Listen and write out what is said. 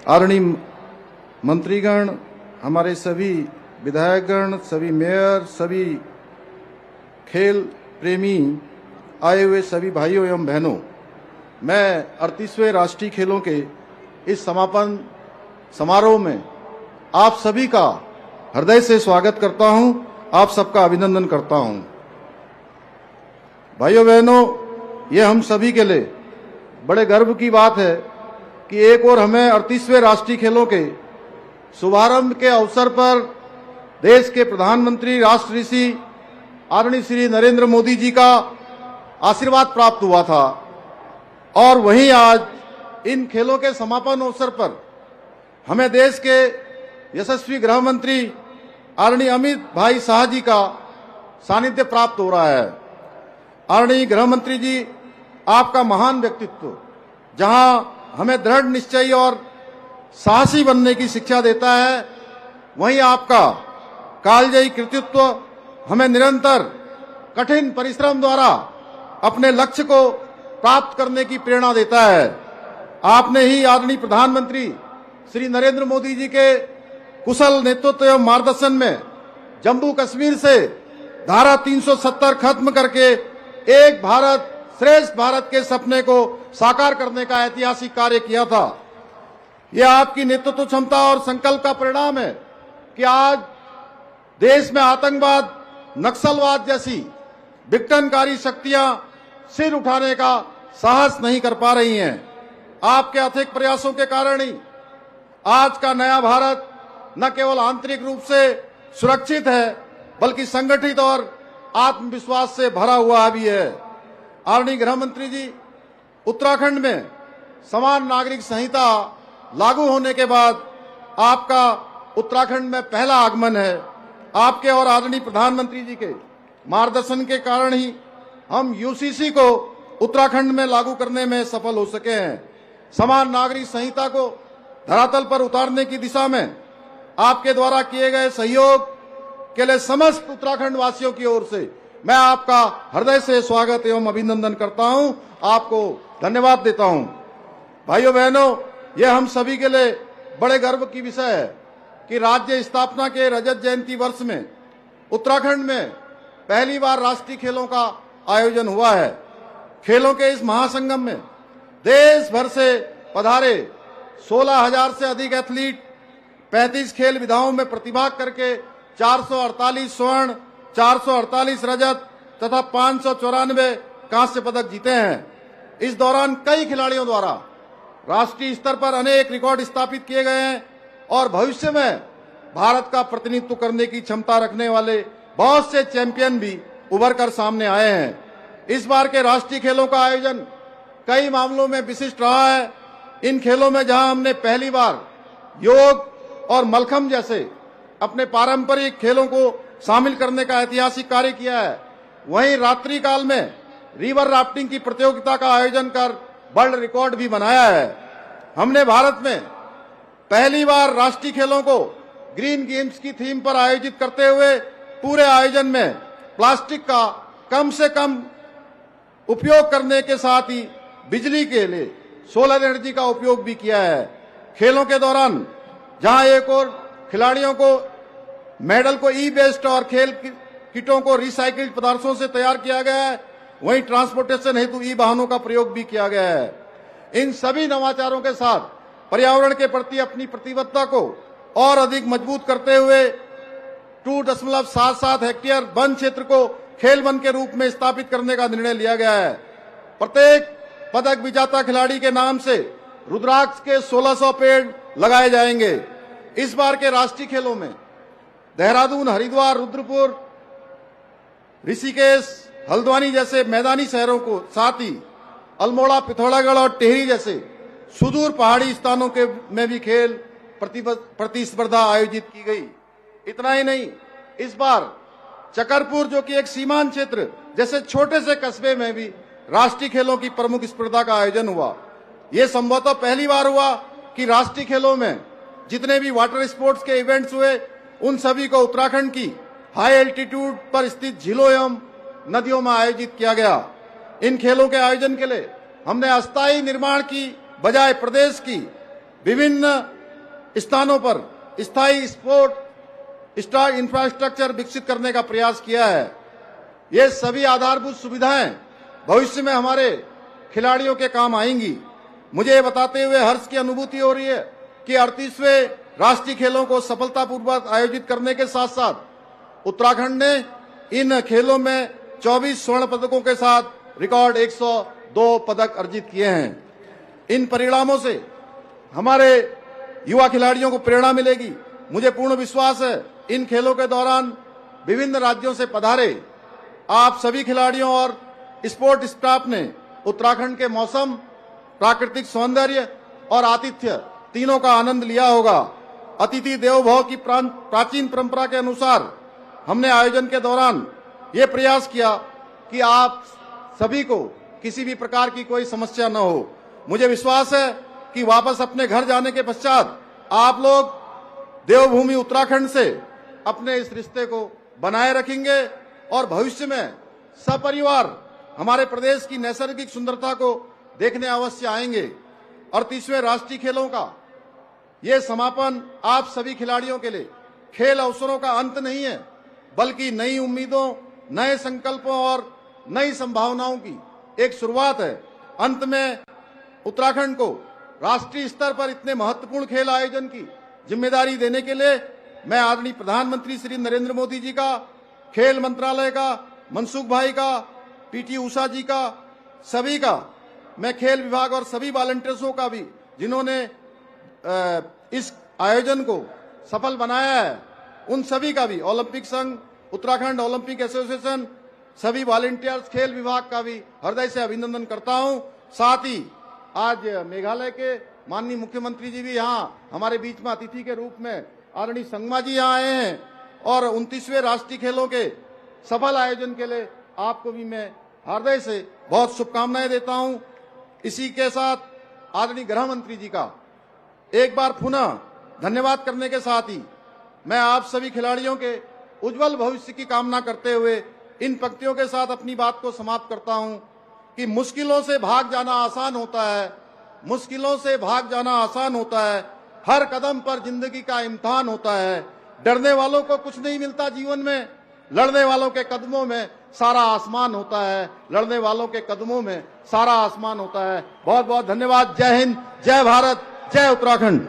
आदरणीय मंत्रीगण, हमारे सभी विधायकगण, सभी मेयर, सभी खेल प्रेमी आए हुए सभी भाइयों एवं बहनों, मैं 38वें राष्ट्रीय खेलों के इस समापन समारोह में आप सभी का हृदय से स्वागत करता हूं, आप सबका अभिनंदन करता हूं। भाइयों बहनों, ये हम सभी के लिए बड़े गर्व की बात है कि एक और हमें 38वें राष्ट्रीय खेलों के शुभारंभ के अवसर पर देश के प्रधानमंत्री राष्ट्र ऋषि आदरणीय श्री नरेंद्र मोदी जी का आशीर्वाद प्राप्त हुआ था और वहीं आज इन खेलों के समापन अवसर पर हमें देश के यशस्वी गृह मंत्री आदरणीय अमित भाई शाह जी का सानिध्य प्राप्त हो रहा है। आदरणीय गृह मंत्री जी, आपका महान व्यक्तित्व जहां हमें दृढ़ निश्चयी और साहसी बनने की शिक्षा देता है, वहीं आपका कालजयी कृतित्व हमें निरंतर कठिन परिश्रम द्वारा अपने लक्ष्य को प्राप्त करने की प्रेरणा देता है। आपने ही आदरणीय प्रधानमंत्री श्री नरेंद्र मोदी जी के कुशल नेतृत्व एवं मार्गदर्शन में जम्मू कश्मीर से धारा 370 खत्म करके एक भारत श्रेष्ठ भारत के सपने को साकार करने का ऐतिहासिक कार्य किया था। यह आपकी नेतृत्व क्षमता और संकल्प का परिणाम है कि आज देश में आतंकवाद, नक्सलवाद जैसी विघटनकारी शक्तियां सिर उठाने का साहस नहीं कर पा रही हैं। आपके अथक प्रयासों के कारण ही आज का नया भारत न केवल आंतरिक रूप से सुरक्षित है, बल्कि संगठित और आत्मविश्वास से भरा हुआ भी है। आदरणीय गृह मंत्री जी, उत्तराखंड में समान नागरिक संहिता लागू होने के बाद आपका उत्तराखंड में पहला आगमन है। आपके और आदरणीय प्रधानमंत्री जी के मार्गदर्शन के कारण ही हम यूसीसी को उत्तराखंड में लागू करने में सफल हो सके हैं। समान नागरिक संहिता को धरातल पर उतारने की दिशा में आपके द्वारा किए गए सहयोग के लिए समस्त उत्तराखंड वासियों की ओर से मैं आपका हृदय से स्वागत एवं अभिनंदन करता हूं, आपको धन्यवाद देता हूं। भाइयों बहनों, यह हम सभी के लिए बड़े गर्व की विषय है कि राज्य स्थापना के रजत जयंती वर्ष में उत्तराखंड में पहली बार राष्ट्रीय खेलों का आयोजन हुआ है। खेलों के इस महासंगम में देश भर से पधारे 16,000 से अधिक एथलीट 35 खेल विधाओं में प्रतिभाग करके 448 स्वर्ण, 448 रजत तथा 594 कांस्य पदक जीते हैं। इस दौरान कई खिलाड़ियों द्वारा राष्ट्रीय स्तर पर अनेक रिकॉर्ड स्थापित किए गए हैं और भविष्य में भारत का प्रतिनिधित्व करने की क्षमता रखने वाले बहुत से चैंपियन भी उभर कर सामने आए हैं। इस बार के राष्ट्रीय खेलों का आयोजन कई मामलों में विशिष्ट रहा है। इन खेलों में जहां हमने पहली बार योग और मलखम्ब जैसे अपने पारंपरिक खेलों को शामिल करने का ऐतिहासिक कार्य किया है, वहीं रात्रि काल में रिवर राफ्टिंग की प्रतियोगिता का आयोजन कर वर्ल्ड रिकॉर्ड भी बनाया है। हमने भारत में पहली बार राष्ट्रीय खेलों को ग्रीन गेम्स की थीम पर आयोजित करते हुए पूरे आयोजन में प्लास्टिक का कम से कम उपयोग करने के साथ ही बिजली के लिए सोलर एनर्जी का उपयोग भी किया है। खेलों के दौरान जहां एक और खिलाड़ियों को मेडल को ई वेस्ट और खेल किटों को रिसाइकिल्ड पदार्थों से तैयार किया गया है, वहीं ट्रांसपोर्टेशन हेतु ई वाहनों का प्रयोग भी किया गया है। इन सभी नवाचारों के साथ पर्यावरण के प्रति अपनी प्रतिबद्धता को और अधिक मजबूत करते हुए 2.77 हेक्टेयर वन क्षेत्र को खेल वन के रूप में स्थापित करने का निर्णय लिया गया है। प्रत्येक पदक विजेता खिलाड़ी के नाम से रुद्राक्ष के 1600 पेड़ लगाए जाएंगे। इस बार के राष्ट्रीय खेलों में देहरादून, हरिद्वार, रुद्रपुर, ऋषिकेश, हल्द्वानी जैसे मैदानी शहरों को साथ ही अल्मोड़ा, पिथौरागढ़ और टिहरी जैसे सुदूर पहाड़ी स्थानों के में भी खेल प्रतिस्पर्धा आयोजित की गई। इतना ही नहीं, इस बार चकरपुर जो कि एक सीमांत क्षेत्र जैसे छोटे से कस्बे में भी राष्ट्रीय खेलों की प्रमुख स्पर्धा का आयोजन हुआ। यह संभवतः पहली बार हुआ कि राष्ट्रीय खेलों में जितने भी वाटर स्पोर्ट्स के इवेंट्स हुए, उन सभी को उत्तराखंड की हाई एल्टीट्यूड पर स्थित झीलों एवं नदियों में आयोजित किया गया। इन खेलों के आयोजन के लिए हमने अस्थायी निर्माण की बजाय प्रदेश की विभिन्न स्थानों पर स्थायी स्पोर्ट इंफ्रास्ट्रक्चर विकसित करने का प्रयास किया है। ये सभी आधारभूत सुविधाएं भविष्य में हमारे खिलाड़ियों के काम आएंगी। मुझे ये बताते हुए हर्ष की अनुभूति हो रही है कि 38वें राष्ट्रीय खेलों को सफलतापूर्वक आयोजित करने के साथ साथ उत्तराखंड ने इन खेलों में 24 स्वर्ण पदकों के साथ रिकॉर्ड 102 पदक अर्जित किए हैं। इन परिणामों से हमारे युवा खिलाड़ियों को प्रेरणा मिलेगी। मुझे पूर्ण विश्वास है इन खेलों के दौरान विभिन्न राज्यों से पधारे आप सभी खिलाड़ियों और स्पोर्ट स्टाफ ने उत्तराखंड के मौसम, प्राकृतिक सौंदर्य और आतिथ्य तीनों का आनंद लिया होगा। अतिथि देवो भव की प्राचीन परंपरा के अनुसार हमने आयोजन के दौरान ये प्रयास किया कि आप सभी को किसी भी प्रकार की कोई समस्या न हो। मुझे विश्वास है कि वापस अपने घर जाने के पश्चात आप लोग देवभूमि उत्तराखंड से अपने इस रिश्ते को बनाए रखेंगे और भविष्य में सपरिवार हमारे प्रदेश की नैसर्गिक सुंदरता को देखने अवश्य आएंगे। 38वें राष्ट्रीय खेलों का ये समापन आप सभी खिलाड़ियों के लिए खेल अवसरों का अंत नहीं है, बल्कि नई उम्मीदों, नए संकल्पों और नई संभावनाओं की एक शुरुआत है। अंत में उत्तराखंड को राष्ट्रीय स्तर पर इतने महत्वपूर्ण खेल आयोजन की जिम्मेदारी देने के लिए मैं आदरणीय प्रधानमंत्री श्री नरेंद्र मोदी जी का, खेल मंत्रालय का, मनसुख भाई का, पीटी उषा जी का, सभी का, मैं खेल विभाग और सभी वॉलंटियर्सों का भी जिन्होंने इस आयोजन को सफल बनाया है, उन सभी का भी, ओलंपिक संघ, उत्तराखंड ओलंपिक एसोसिएशन, सभी वॉलंटियर्स, खेल विभाग का भी हृदय से अभिनंदन करता हूं। साथ ही आज मेघालय के माननीय मुख्यमंत्री जी भी यहाँ हमारे बीच में अतिथि के रूप में आदरणीय संगमा जी यहाँ आए हैं और 29वें राष्ट्रीय खेलों के सफल आयोजन के लिए आपको भी मैं हृदय से बहुत शुभकामनाएं देता हूं। इसी के साथ आदरणीय गृह मंत्री जी का एक बार पुनः धन्यवाद करने के साथ ही मैं आप सभी खिलाड़ियों के उज्जवल भविष्य की कामना करते हुए इन पंक्तियों के साथ अपनी बात को समाप्त करता हूं कि मुश्किलों से भाग जाना आसान होता है, मुश्किलों से भाग जाना आसान होता है, हर कदम पर जिंदगी का इम्तिहान होता है। डरने वालों को कुछ नहीं मिलता जीवन में, लड़ने वालों के कदमों में सारा आसमान होता है, लड़ने वालों के कदमों में सारा आसमान होता है। बहुत बहुत धन्यवाद। जय हिंद, जय भारत, जय उत्तराखंड।